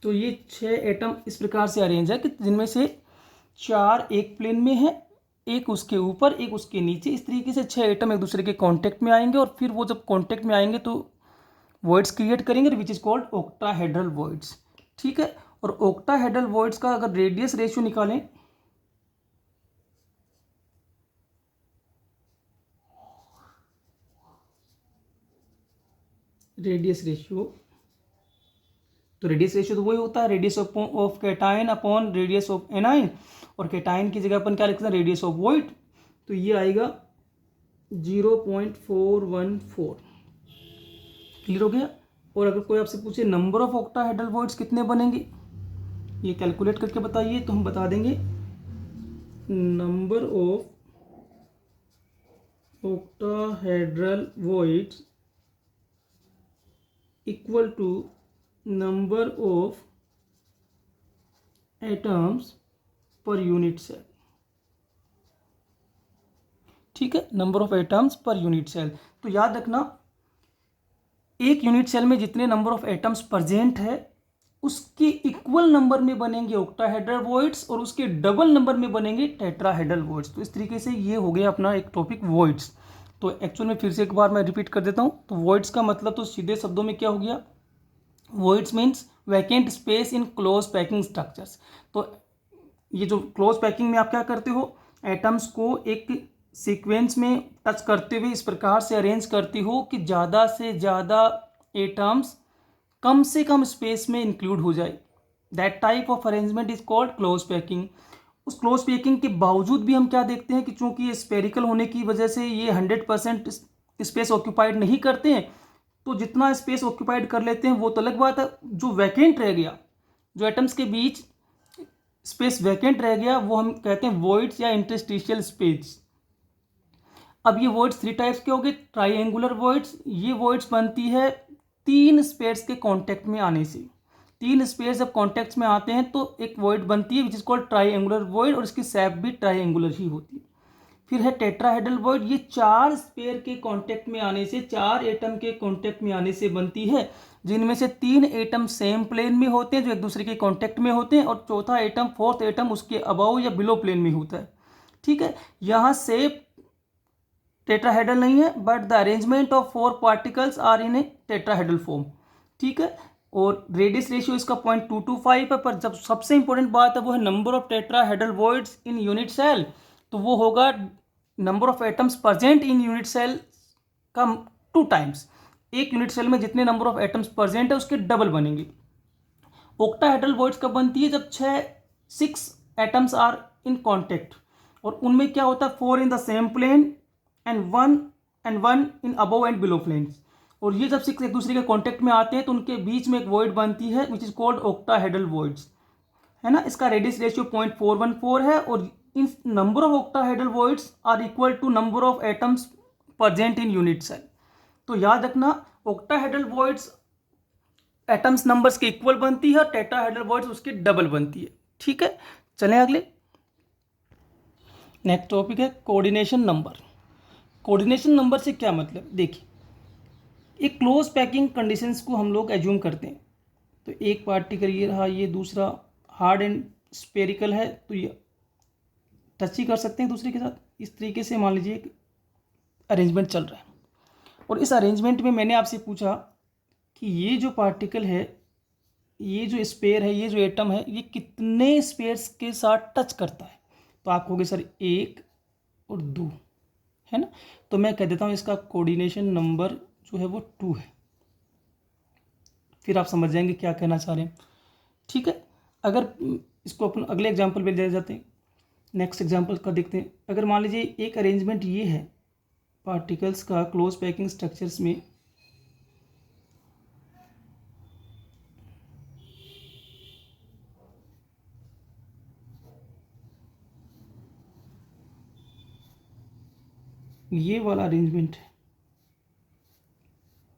तो ये 6 एटम इस प्रकार से अरेंज है कि जिनमें से 4 एक प्लेन में है, एक उसके ऊपर, एक उसके नीचे। इस तरीके से 6 एटम एक दूसरे के कांटेक्ट में आएंगे और फिर वो जब कांटेक्ट में आएंगे तो वॉइड्स क्रिएट करेंगे विच इज कॉल्ड ओक्टाहेड्रल वॉइड्स। ठीक है, और ओक्टाहेड्रल वॉइड्स का अगर रेडियस रेशियो निकालें, रेडियस रेशियो, तो रेडियस रेशियो तो वही होता है radius of cation upon radius of anion, और कैटायन की जगह अपन क्या लिखते हैं, रेडियस ऑफ वॉइड। तो ये आएगा 0.414। क्लियर हो गया। और अगर कोई आपसे पूछे नंबर ऑफ ओक्टाहेड्रल वॉइड्स कितने बनेंगे, ये कैलकुलेट करके बताइए, तो हम बता देंगे number of octahedral voids equal to number of atoms per unit cell। ठीक है, number of atoms per unit cell. तो याद रखना एक यूनिट सेल में जितने नंबर ऑफ एटम्स प्रेजेंट है उसके इक्वल नंबर में बनेंगे ऑक्टाहेड्रल वॉइड्स और उसके डबल नंबर में बनेंगे टेट्राहेड्रल वॉइड्स। तो इस तरीके से ये हो गया अपना एक टॉपिक वॉइड्स। तो एक्चुअल में फिर से एक बार मैं रिपीट कर देता हूँ। तो वॉइड्स का मतलब तो सीधे शब्दों में क्या हो गया, voids means vacant space in close packing structures. तो ये जो क्लोज पैकिंग में आप क्या करते हो, एटम्स को एक सीक्वेंस में टच करते हुए इस प्रकार से अरेंज करती हो कि ज़्यादा से ज़्यादा एटम्स कम से कम स्पेस में इंक्लूड हो जाए। That type of arrangement is called close packing. उस क्लोज पैकिंग के बावजूद भी हम क्या देखते हैं कि चूंकि ये स्पेरिकल होने की वजह से ये 100% स्पेस ऑक्यूपाइड नहीं करते हैं, तो जितना स्पेस ऑक्यूपाइड कर लेते हैं वो तो अलग बात है, जो वैकेंट रह गया, जो एटम्स के बीच स्पेस वैकेंट रह गया, वो हम कहते हैं वॉइड्स या इंटरस्टिशियल स्पेस। अब ये वॉइड्स 3 टाइप्स के हो गए, ट्राइएंगुलर वॉइड्स। ये वॉइड्स बनती है 3 स्पेस के कांटेक्ट में आने से। 3 स्पेस जब कांटेक्ट में आते हैं तो एक वॉइड बनती है which is called triangular void, और इसकी शेप भी ट्राइएंगुलर ही होती है। फिर है टेट्राहेड्रल वॉइड, ये 4 स्पेयर के कांटेक्ट में आने से, 4 एटम के कांटेक्ट में आने से बनती है, जिनमें से 3 एटम सेम प्लेन में होते हैं जो एक दूसरे के कांटेक्ट में होते हैं, और चौथा एटम, 4th एटम उसके अबव या बिलो प्लेन में होता है। ठीक है, यहाँ शेप टेट्राहेड्रल नहीं है, but the arrangement of 4 particles are in a tetrahedral form. ठीक है, और रेडियस रेशियो इसका 0.225 है। पर जब सबसे इंपॉर्टेंट बात है वो है number of tetrahedral voids in unit cell, तो वो होगा number of atoms present in unit cell का 2 टाइम्स। एक यूनिट सेल में जितने नंबर ऑफ एटम्स प्रेजेंट है उसके डबल बनेंगे। ऑक्टाहेड्रल वॉइड्स कब बनती है? जब 6 एटम्स आर इन कॉन्टेक्ट, और उनमें क्या होता है 4 in the same plane and one in above and below planes. और ये जब 6 एक दूसरे के कॉन्टेक्ट में आते हैं तो उनके बीच में एक वॉइड बनती है which is called octahedral voids, है ना। इसका रेडियस रेशियो 0.414 है, और इन number of octahedral voids are equal to number of atoms present in unit cell. तो याद रखना, ऑक्टाहेड्रल वॉइड्स एटम्स नंबर्स के इक्वल बनती है और टेट्राहेड्रल वॉइड्स उसके डबल बनती है। ठीक है, चलें अगले। नेक्स्ट टॉपिक है कोऑर्डिनेशन नंबर। कोऑर्डिनेशन नंबर से क्या मतलब? देखिए, एक क्लोज पैकिंग कंडीशंस को हम लोग एज्यूम करते हैं। तो एक पार्टिकल ये रहा, ये दूसरा हार्ड एंड स्पेरिकल है, तो ये टच ही कर सकते हैं दूसरे के साथ। इस तरीके से मान लीजिए एक अरेंजमेंट चल रहा है, और इस अरेंजमेंट में मैंने आपसे पूछा कि ये जो पार्टिकल है, ये जो स्पेयर है, ये जो एटम है, ये कितने स्पेयर्स के साथ टच करता है? तो आप कहोगे सर 1 और 2, है ना। तो मैं कह देता हूँ इसका कोऑर्डिनेशन नंबर जो है वो 2 है। फिर आप समझ जाएंगे क्या कहना चाह रहे हैं। ठीक है, अगर इसको अपन अगले एग्जाम्पल पे ले जाते हैं, नेक्स्ट एग्जाम्पल का देखते हैं। अगर मान लीजिए एक अरेंजमेंट ये है पार्टिकल्स का क्लोज पैकिंग स्ट्रक्चर्स में, ये वाला अरेंजमेंट है,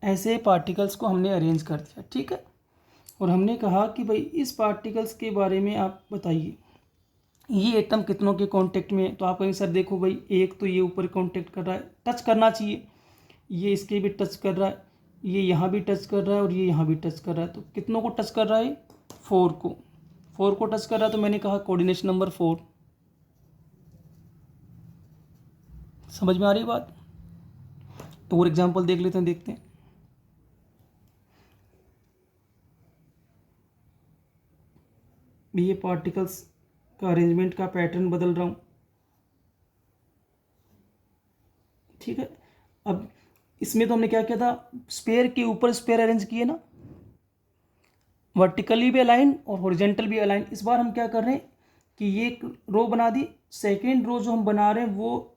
ऐसे पार्टिकल्स को हमने अरेंज कर दिया। ठीक है, और हमने कहा कि भाई इस पार्टिकल्स के बारे में आप बताइए, ये एटम कितनों के कांटेक्ट में है? तो आप कहेंगे सर देखो भाई, एक तो ये ऊपर कांटेक्ट कर रहा है, टच करना चाहिए, ये इसके भी टच कर रहा है, ये यहाँ भी टच कर रहा है, और ये यहाँ भी टच कर रहा है। तो कितनों को टच कर रहा है? 4 को। 4 को टच कर रहा है, तो मैंने कहा कोऑर्डिनेशन नंबर 4। समझ में आ रही बात? तो और एग्जाम्पल देख लेते हैं, देखते हैं। ये पार्टिकल्स का अरेंजमेंट का पैटर्न बदल रहा हूँ। ठीक है, अब इसमें तो हमने क्या किया था, स्पेयर के ऊपर स्पेयर अरेंज किए ना, वर्टिकली भी अलाइन और हॉरिजेंटल भी अलाइन। इस बार हम क्या कर रहे हैं कि ये एक रो बना दी, सेकेंड रो जो हम बना रहे हैं वो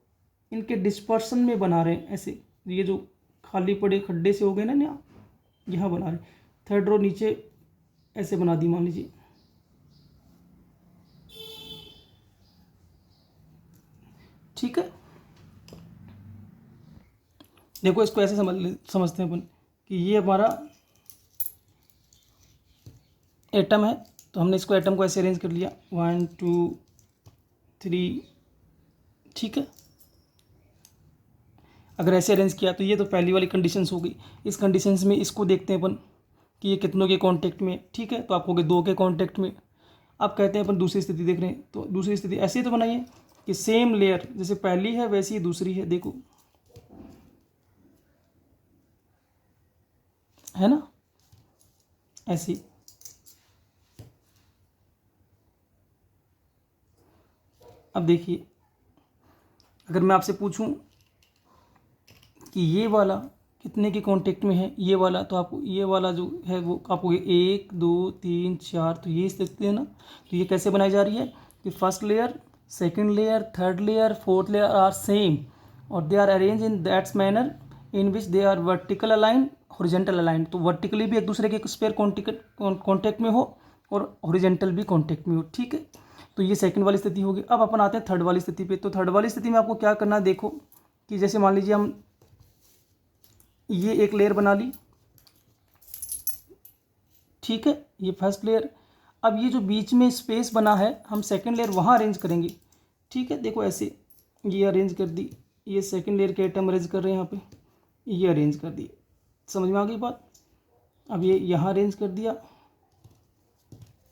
इनके डिस्पर्सन में बना रहे हैं। ऐसे ये जो खाली पड़े खड्डे से हो गए ना, यहाँ बना रहे हैं। थर्ड रो नीचे ऐसे बना दी, मान लीजिए। ठीक है, देखो इसको ऐसे समझते हैं अपन कि ये हमारा एटम है, तो हमने इसको एटम को ऐसे अरेंज कर लिया 1 2 3। ठीक है, अगर ऐसे अरेंज किया तो ये तो पहली वाली कंडीशंस हो गई। इस कंडीशंस में इसको देखते हैं अपन कि ये कितनों के कांटेक्ट में। ठीक है, तो आप कहोगे 2 के कांटेक्ट में। अब कहते हैं अपन दूसरी स्थिति देख रहे हैं, तो दूसरी स्थिति ऐसे तो बनाइए कि सेम लेयर जैसे पहली है वैसी ही दूसरी है, देखो, है ना, ऐसी। अब देखिए, अगर मैं आपसे पूछूं कि ये वाला कितने के कांटेक्ट में है, ये वाला, तो आपको ये वाला जो है वो आपको 1 2 3 4, तो ये स्थिति है ना। तो ये कैसे बनाई जा रही है कि first layer, second layer, third layer, fourth layer are same, और they are arrange in that's manner in which they are vertical align, horizontal align. तो वर्टिकली भी एक दूसरे के स्पेयर कॉन्टेक्ट में हो और हॉरिजेंटल भी कॉन्टेक्ट में हो। ठीक है, तो ये सेकंड वाली स्थिति होगी। अब अपन आते हैं थर्ड वाली स्थिति पे। तो थर्ड वाली स्थिति में आपको क्या करना है, देखो कि जैसे मान लीजिए हम ये एक लेयर बना ली। ठीक है, ये फर्स्ट लेयर। अब ये जो बीच में स्पेस बना है, हम सेकंड लेयर वहाँ अरेंज करेंगे। ठीक है, देखो ऐसे ये अरेंज कर दी, ये सेकंड लेयर के आइटम अरेंज कर रहे हैं यहाँ पे, ये अरेंज कर दिए। समझ में आ गई बात? अब ये यहाँ अरेंज कर दिया,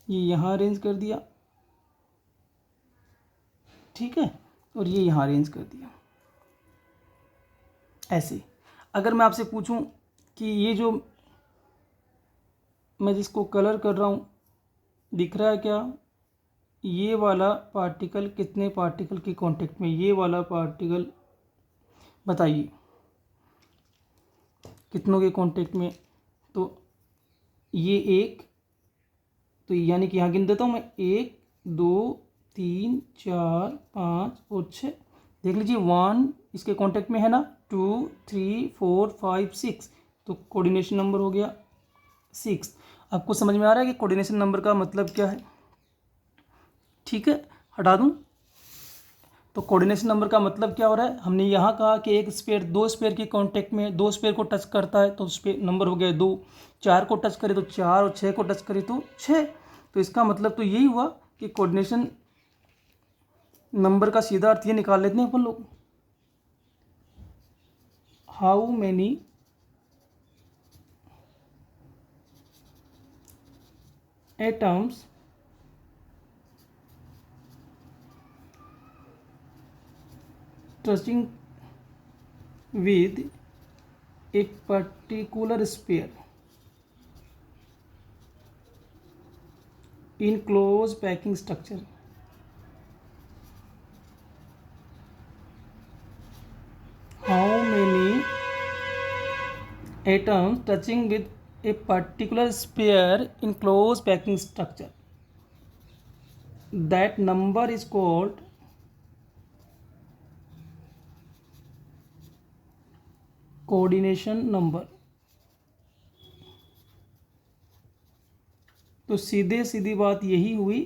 ये यहाँ अरेंज कर दिया। ठीक है, और ये यहाँ अरेंज कर दिया ऐसे। अगर मैं आपसे पूछूं कि ये जो मैं जिसको कलर कर रहा हूँ दिख रहा है क्या, ये वाला पार्टिकल कितने पार्टिकल के कांटेक्ट में, ये वाला पार्टिकल बताइए कितनों के कांटेक्ट में। तो ये एक, तो यानी कि यहाँ गिन देता हूँ मैं, 1 2 3 4 5 और 6। देख लीजिए 1 इसके कांटेक्ट में है ना, 2 3 4 5 6, तो कोऑर्डिनेशन नंबर हो गया 6। आपको समझ में आ रहा है कि कोऑर्डिनेशन नंबर का मतलब क्या है? ठीक है, हटा दूँ। तो कोऑर्डिनेशन नंबर का मतलब क्या हो रहा है, हमने यहाँ कहा कि एक स्पेयर दो स्पेयर के कांटेक्ट में, दो स्पेयर को टच करता है तो स्पेयर नंबर हो गया 2, 4 को टच करे तो 4 और 6 को टच करे तो 6। तो इसका मतलब तो यही हुआ कि कोऑर्डिनेशन नंबर का सीधा अर्थ ये निकाल लेते हैं अपन लोग, how many atoms touching with a particular sphere in close packing structure. How many atoms touching with a particular sphere in close packing structure? That number is called coordination number. तो सीधे सीधी बात यही हुई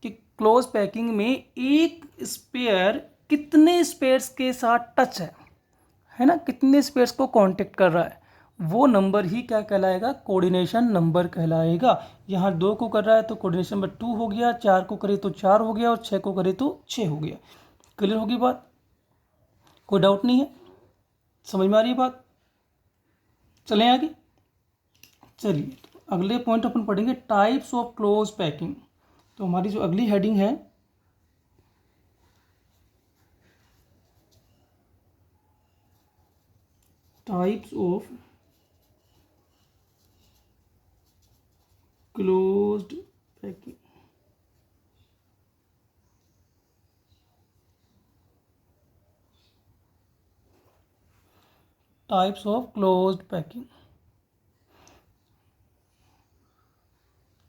कि क्लोज पैकिंग में एक spare कितने spheres के साथ टच है ना, कितने स्पेयर्स को कांटेक्ट कर रहा है, वो नंबर ही क्या कहलाएगा, कोऑर्डिनेशन नंबर कहलाएगा। यहाँ 2 को कर रहा है तो कोऑर्डिनेशन नंबर 2 हो गया, 4 को करे तो 4 हो गया और 6 को करे तो 6 हो गया। क्लियर होगी बात? कोई डाउट नहीं है? समझ में आ रही है बात? चलें आगे। चलिए अगले पॉइंट अपन पढ़ेंगे टाइप्स ऑफ क्लोज पैकिंग। तो हमारी जो अगली हेडिंग है types of closed packing. Types of closed packing,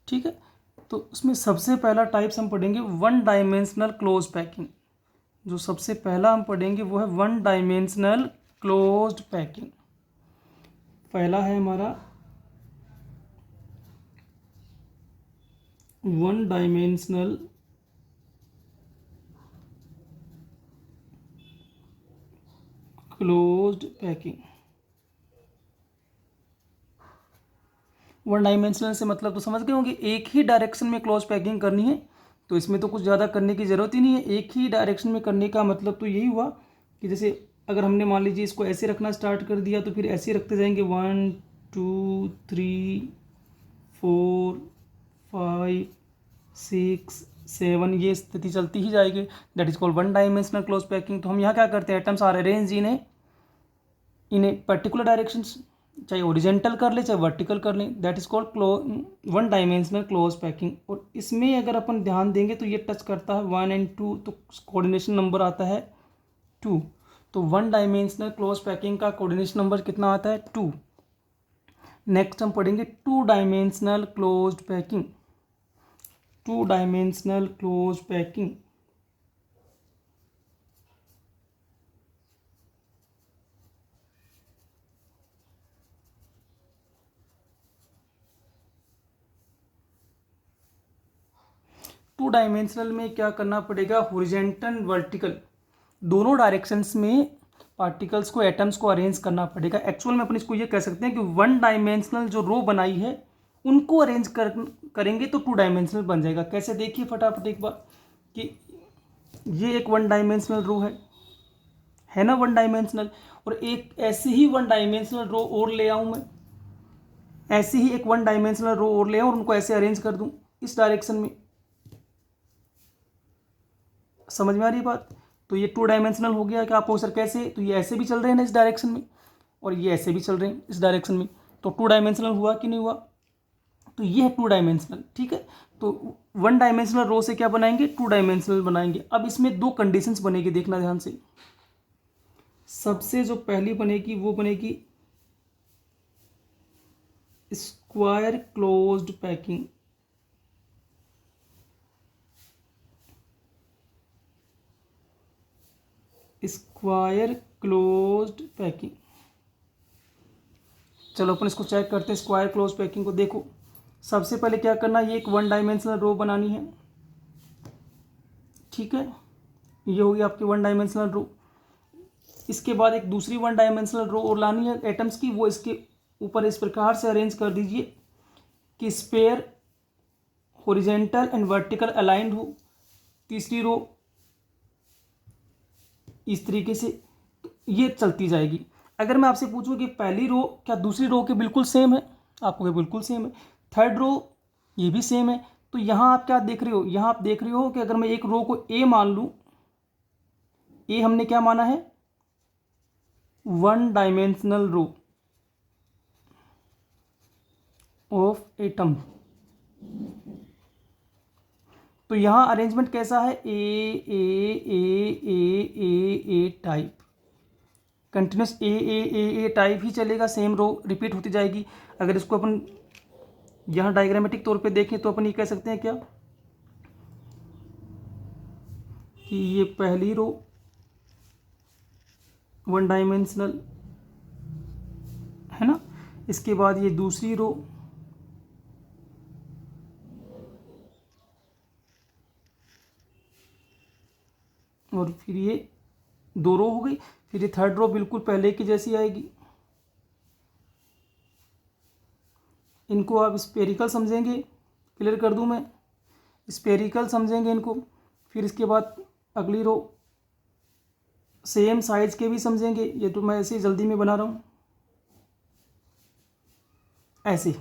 ठीक है। तो उसमें सबसे पहला टाइप्स हम पढ़ेंगे वन डायमेंशनल क्लोज पैकिंग। जो सबसे पहला हम पढ़ेंगे वो है वन डायमेंशनल क्लोज्ड पैकिंग। पहला है हमारा one dimensional closed packing. One dimensional से मतलब तो समझ गए होंगे, एक ही डायरेक्शन में क्लोज पैकिंग करनी है। तो इसमें तो कुछ ज़्यादा करने की ज़रूरत ही नहीं है, एक ही डायरेक्शन में करने का मतलब तो यही हुआ कि जैसे अगर हमने मान लीजिए इसको ऐसे रखना स्टार्ट कर दिया तो फिर ऐसे रखते जाएंगे 1 2 3 4 5 6 7, ये स्थिति चलती ही जाएगी। That is called one dimensional close packing. तो हम यहाँ क्या करते हैं, atoms are arrange in a particular direction, चाहे ओरिजेंटल कर ले चाहे वर्टिकल कर लें, that is called one dimensional close packing. और इसमें अगर अपन ध्यान देंगे तो ये टच करता है 1 और 2, तो कोऑर्डिनेशन नंबर आता है 2। तो वन डायमेंशनल क्लोज पैकिंग का कोऑर्डिनेशन नंबर कितना आता है, 2। नेक्स्ट हम पढ़ेंगे two dimensional closed packing. Two dimensional close packing, two dimensional में क्या करना पड़ेगा, हॉरिजॉन्टल वर्टिकल दोनों डायरेक्शंस में पार्टिकल्स को एटम्स को अरेंज करना पड़ेगा। एक्चुअल में अपन इसको ये कह सकते हैं कि वन डायमेंशनल जो रो बनाई है उनको अरेंज करेंगे तो टू डायमेंशनल बन जाएगा। कैसे, देखिए फटाफट एक बार कि ये एक वन डायमेंशनल रो है ना, वन डायमेंशनल, और एक ऐसी ही वन डायमेंशनल रो और ले आऊँ मैं, ऐसी ही एक वन डायमेंशनल रो और ले आऊँ और उनको ऐसे अरेंज कर दूँ इस डायरेक्शन में। समझ में आ रही बात? तो ये 2 डायमेंशनल हो गया। क्या आप सर कैसे, तो ये ऐसे भी चल रहे हैं ना इस डायरेक्शन में, और ये ऐसे भी चल रहे हैं इस डायरेक्शन में, तो 2 डायमेंशनल हुआ कि नहीं हुआ, तो ये है 2 डायमेंशनल। ठीक है, तो 1 डायमेंशनल रो से क्या बनाएंगे, 2 डायमेंशनल बनाएंगे। अब इसमें 2 कंडीशंस बनेगी, देखना ध्यान से। सबसे जो पहली बनेगी वो बनेगी square closed packing. Square closed packing, चलो अपन इसको चेक करते हैं। स्क्वायर क्लोज पैकिंग को देखो, सबसे पहले क्या करना, ये एक 1 डायमेंशनल रो बनानी है। ठीक है, ये होगी आपकी 1 डायमेंशनल रो। इसके बाद एक दूसरी 1 डायमेंशनल रो और लानी है एटम्स की, वो इसके ऊपर इस प्रकार से अरेंज कर दीजिए कि sphere horizontal and vertical aligned हो। तीसरी रो इस तरीके से, तो ये चलती जाएगी। अगर मैं आपसे पूछूं कि पहली रो क्या दूसरी रो के बिल्कुल सेम है, आपको ये बिल्कुल सेम है। थर्ड रो ये भी सेम है, तो यहाँ आप क्या देख रहे हो, यहाँ आप देख रहे हो कि अगर मैं एक रो को ए मान लूँ, ए हमने क्या माना है, 1 डायमेंशनल रो ऑफ एटम। तो यहाँ अरेंजमेंट कैसा है, ए टाइप, कंटिन्यूस ए टाइप ही चलेगा, सेम रो रिपीट होती जाएगी। अगर इसको अपन यहाँ डायग्रामेटिक तौर पे देखें तो अपन ये कह सकते हैं क्या, कि ये पहली रो 1 डायमेंशनल है ना, इसके बाद ये दूसरी रो, और फिर ये 2 रो हो गई, फिर ये थर्ड रो बिल्कुल पहले की जैसी आएगी। इनको आप स्पेरिकल समझेंगे, क्लियर कर दूं मैं, स्पेरिकल समझेंगे इनको। फिर इसके बाद अगली रो सेम साइज के भी समझेंगे, ये तो मैं ऐसे ही जल्दी में बना रहा हूँ ऐसे।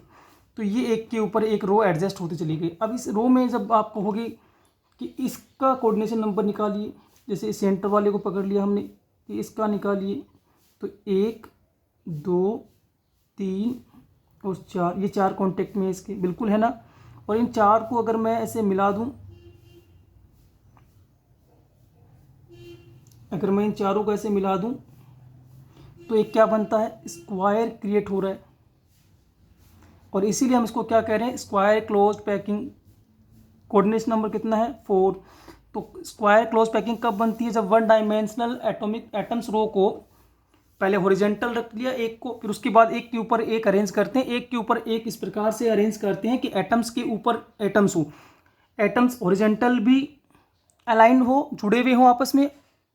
तो ये एक के ऊपर एक रो एडजस्ट होती चली गई। अब इस रो में जब आप कहोगे कि इसका कोऑर्डिनेशन नंबर निकालिए, जैसे सेंटर वाले को पकड़ लिया हमने कि इसका निकालिए, तो 1 2 3 और 4, ये 4 कॉन्टेक्ट में इसके बिल्कुल है ना। और इन 4 को अगर मैं ऐसे मिला दूं, अगर मैं इन चारों को ऐसे मिला दूं, तो एक क्या बनता है, स्क्वायर क्रिएट हो रहा है। और इसीलिए हम इसको क्या कह रहे हैं, square close packing. Coordination number कितना है, 4। तो स्क्वायर क्लोज पैकिंग कब बनती है, जब 1 डायमेंशनल एटम्स रो को पहले हॉरिजेंटल रख लिया एक को, फिर उसके बाद एक के ऊपर एक अरेंज करते हैं, एक के ऊपर एक इस प्रकार से अरेंज करते हैं कि एटम्स के ऊपर एटम्स हो, एटम्स हॉरिजेंटल भी अलाइन हो, जुड़े हुए हों आपस में,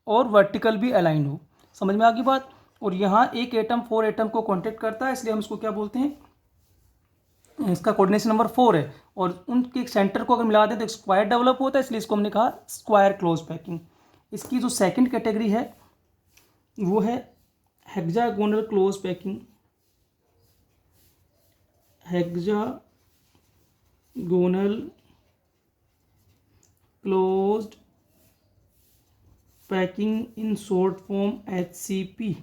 और वर्टिकल भी अलाइन हो। समझ में आ गई बात। और यहाँ एक एटम 4 एटम को कॉन्टेक्ट करता है, इसलिए हम इसको क्या बोलते हैं, इसका कोऑर्डिनेशन नंबर 4 है। और उनके सेंटर को अगर मिला दें तो स्क्वायर डेवलप होता है, इसलिए इसको हमने कहा स्क्वायर क्लोज पैकिंग। इसकी जो सेकंड कैटेगरी है वो है hexagonal close packing. Hexagonal closed packing in short form HCP।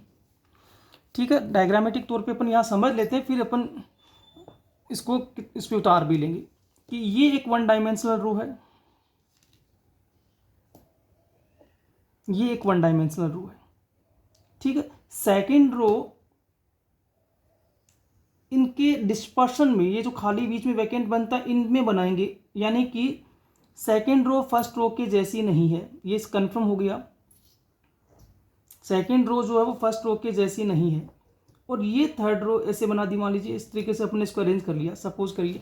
ठीक है, डायग्रामेटिक तौर पे अपन यहाँ समझ लेते हैं, फिर अपन इसको इस पे उतार भी लेंगे कि ये एक 1 डायमेंशनल रो है, ये एक 1 डायमेंशनल रो है। ठीक है, सेकंड रो इनके डिस्पर्शन में, ये जो खाली बीच में वैकेंट बनता है इनमें बनाएंगे, यानी कि सेकंड रो फर्स्ट रो के जैसी नहीं है, ये कंफर्म हो गया। सेकंड रो जो है वो फर्स्ट रो के जैसी नहीं है। और ये थर्ड रो ऐसे बना दी, मान लीजिए इस तरीके से अपने इसको अरेंज कर लिया, सपोज करिए,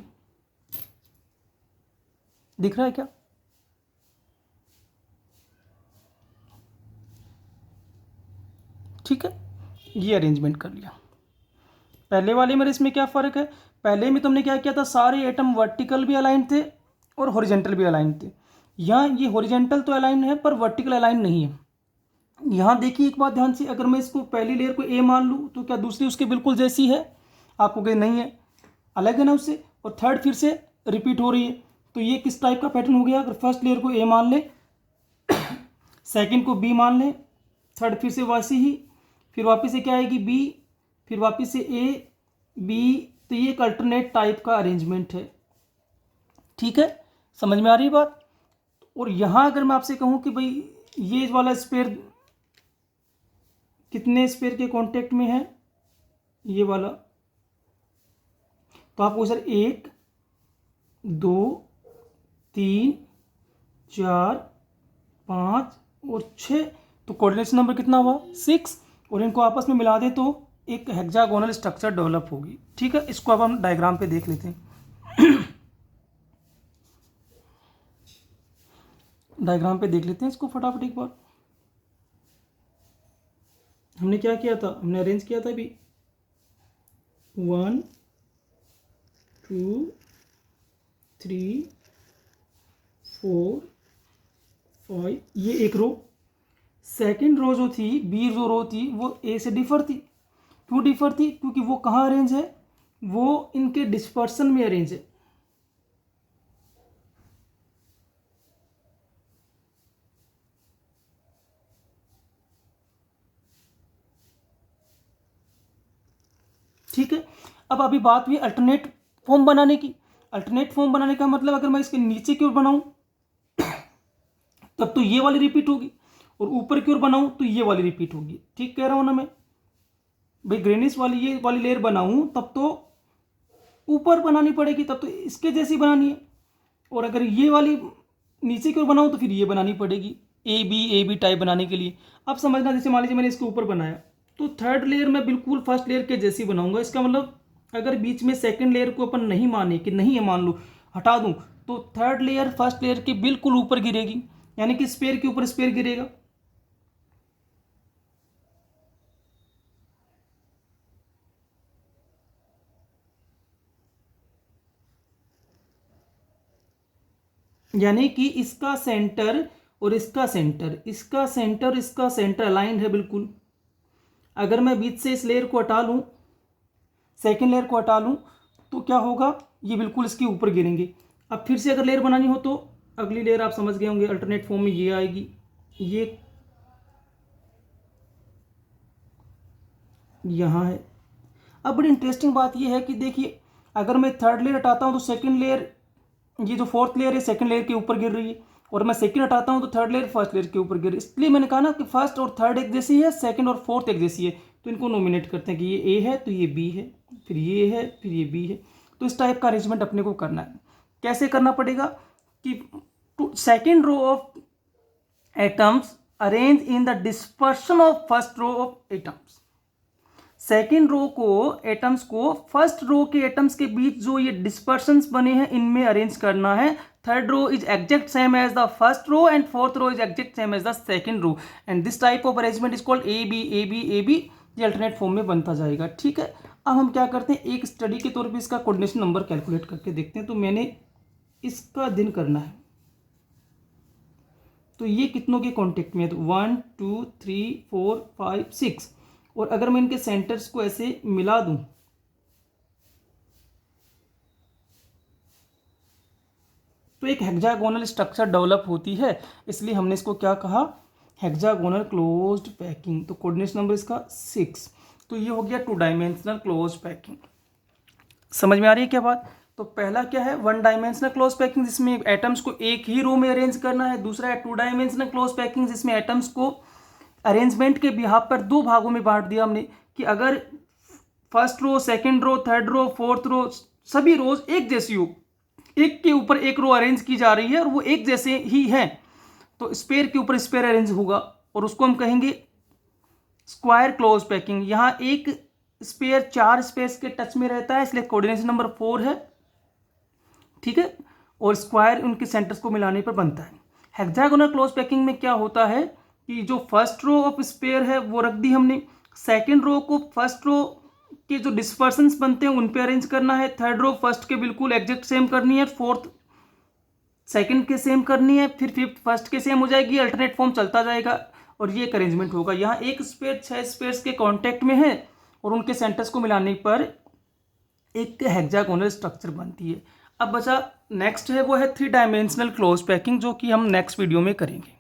दिख रहा है क्या, ठीक है, ये अरेंजमेंट कर लिया। पहले वाले में इसमें क्या फ़र्क है, पहले में तुमने क्या किया था, सारे एटम वर्टिकल भी अलाइन थे और हॉरिजेंटल भी अलाइन थे। यहाँ ये हॉरिजेंटल तो अलाइन है पर वर्टिकल अलाइन नहीं है। यहाँ देखिए एक बात ध्यान से, अगर मैं इसको पहली लेयर को ए मान लूँ तो क्या दूसरी उसके बिल्कुल जैसी है, आपको कहीं नहीं है, अलग है ना उससे। और थर्ड फिर से रिपीट हो रही है, तो ये किस टाइप का पैटर्न हो गया, अगर फर्स्ट लेयर को ए मान ले, सेकंड को बी मान लें, थर्ड फिर से वैसे ही, फिर वापस से क्या आएगी बी, फिर वापस से ए बी। तो ये एक अल्टरनेट टाइप का अरेंजमेंट है। ठीक है, समझ में आ रही बात। और यहाँ अगर मैं आपसे कहूँ कि भाई ये वाला स्पेयर कितने स्पेयर के कांटेक्ट में है, ये वाला, तो आपको सर 1 2 3 4 5 और 6, तो कोऑर्डिनेशन नंबर कितना हुआ 6। और इनको आपस में मिला दें तो एक हेक्सागोनल स्ट्रक्चर डेवलप होगी। ठीक है, इसको अब हम डायग्राम पे देख लेते हैं। डायग्राम पे देख लेते हैं इसको फटाफट एक बार। हमने क्या किया था, हमने अरेंज किया था अभी 1 2 3 4 5, ये एक रो। सेकंड रो जो थी, बी जो रो थी, वो ए से डिफर थी। क्यों डिफर थी? क्योंकि वो कहाँ अरेंज है, वो इनके डिस्पर्सन में अरेंज है। ठीक है, अब अभी बात हुई अल्टरनेट फॉर्म बनाने की। अल्टरनेट फॉर्म बनाने का मतलब अगर मैं इसके नीचे की ओर बनाऊं तब तो ये वाली रिपीट होगी, और ऊपर की ओर बनाऊं तो ये वाली रिपीट होगी। ठीक कह रहा हूं ना मैं भाई? ग्रेनिस वाली ये वाली लेयर बनाऊं तब तो ऊपर बनानी पड़ेगी, तब तो इसके जैसी बनानी है। और अगर ये वाली नीचे की ओर बनाऊं तो फिर ये बनानी पड़ेगी, ए बी टाइप बनाने के लिए। अब समझना, जैसे मान लीजिए मैंने इसके ऊपर बनाया तो थर्ड लेयर मैं बिल्कुल फर्स्ट लेयर के जैसी बनाऊंगा। इसका मतलब अगर बीच में सेकंड लेयर को अपन नहीं माने कि नहीं है, मान लो हटा दूं, तो थर्ड लेयर फर्स्ट लेयर के बिल्कुल ऊपर गिरेगी, यानी कि स्पेयर के ऊपर स्पेयर गिरेगा। यानी कि इसका सेंटर और इसका सेंटर, इसका सेंटर, इसका सेंटर अलाइंड है बिल्कुल। अगर मैं बीच से इस लेयर को हटा लूं, सेकेंड लेयर को हटा लूं, तो क्या होगा, ये बिल्कुल इसके ऊपर गिरेंगे। अब फिर से अगर लेयर बनानी हो तो अगली लेयर आप समझ गए होंगे अल्टरनेट फॉर्म में ये आएगी, ये यहाँ है। अब बड़ी इंटरेस्टिंग बात ये है कि देखिए, अगर मैं थर्ड लेयर हटाता हूँ तो सेकंड लेयर, ये जो फोर्थ लेयर है सेकंड लेयर के ऊपर गिर रही है, और मैं सेकंड हटाता हूँ तो थर्ड लेयर फर्स्ट लेयर के ऊपर गिर रही है। इसलिए मैंने कहा ना कि फर्स्ट और थर्ड एक जैसी है, सेकंड और फोर्थ एक जैसी है, तो इनको नॉमिनेट करते हैं कि ये ए है तो ये बी है, फिर ये है, फिर ये बी है। तो इस टाइप का अरेंजमेंट अपने को करना है। कैसे करना पड़ेगा कि second row of atoms arrange in the dispersion of first row of atoms. Second row को एटम्स को फर्स्ट रो के एटम्स के बीच जो ये डिस्पर्शंस बने हैं इनमें अरेंज करना है। Third row is exact same as the first row and fourth row is exact same as the second row, and this type of arrangement is called A B A B A B. ये alternate form में बनता जाएगा। ठीक है, अब हम क्या करते हैं, एक स्टडी के तौर पे इसका कोऑर्डिनेशन नंबर कैलकुलेट करके देखते हैं। तो मैंने इसका दिन करना है, तो ये कितनों के कॉन्टेक्ट में है, तो 1 2 3 4 5 6। और अगर मैं इनके सेंटर्स को ऐसे मिला दूं तो एक हेक्सागोनल स्ट्रक्चर डेवलप होती है। इसलिए हमने इसको क्या कहा, हेक्सागोनल क्लोज्ड पैकिंग। तो कोऑर्डिनेशन नंबर इसका 6। तो ये हो गया 2 डायमेंशनल क्लोज पैकिंग। समझ में आ रही है क्या बात? तो पहला क्या है, 1 डायमेंशनल क्लोज पैकिंग जिसमें एटम्स को एक ही रो में अरेंज करना है। दूसरा है 2 डायमेंशनल क्लोज पैकिंग जिसमें एटम्स को अरेंजमेंट के बिहाफ पर 2 भागों में बांट दिया हमने कि अगर first row, second row, third row, fourth row सभी रोज एक जैसी हो, एक के ऊपर एक रो अरेंज की जा रही है और वो एक जैसे ही है, तो स्पेयर के ऊपर स्पेयर अरेंज होगा और उसको हम कहेंगे स्क्वायर क्लोज पैकिंग। यहाँ एक स्पेयर 4 स्पेस के टच में रहता है, इसलिए कोऑर्डिनेशन नंबर 4 है। ठीक है, और स्क्वायर उनके सेंटर्स को मिलाने पर बनता है। हेक्सागोनल क्लोज पैकिंग में क्या होता है कि जो फर्स्ट रो ऑफ स्पेयर है वो रख दी हमने, सेकंड रो को फर्स्ट रो के जो डिस्पर्शंस बनते हैं उन पे अरेंज करना है, थर्ड रो फर्स्ट के बिल्कुल एग्जैक्ट सेम करनी है, फोर्थ सेकंड के सेम करनी है, फिर फिफ्थ फर्स्ट के सेम हो जाएगी। अल्टरनेट फॉर्म चलता जाएगा और ये एक अरेंजमेंट होगा। यहाँ एक स्पेयर 6 स्पेयर्स के कांटेक्ट में है और उनके सेंटर्स को मिलाने पर एक हेक्सागोनल स्ट्रक्चर बनती है। अब बचा नेक्स्ट है वो है 3 डायमेंशनल क्लोज पैकिंग, जो कि हम नेक्स्ट वीडियो में करेंगे।